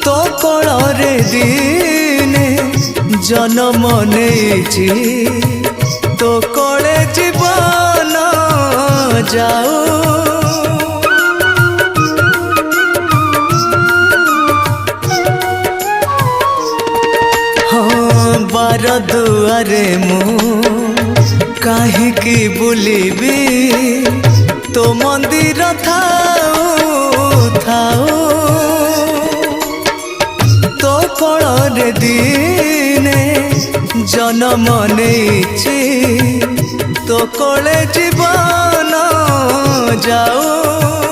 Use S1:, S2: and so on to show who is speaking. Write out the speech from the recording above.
S1: तो कोଳରେ दिने जन्म नेछि तो कोळे जीवन जाऊ हाँ बार दुआरे मु काहींकी बुलिबी तो मंदिर थाऊ थाऊ तो कोଳରେ दिने जन्म नेछि तो कोळे जीवन जाऊ।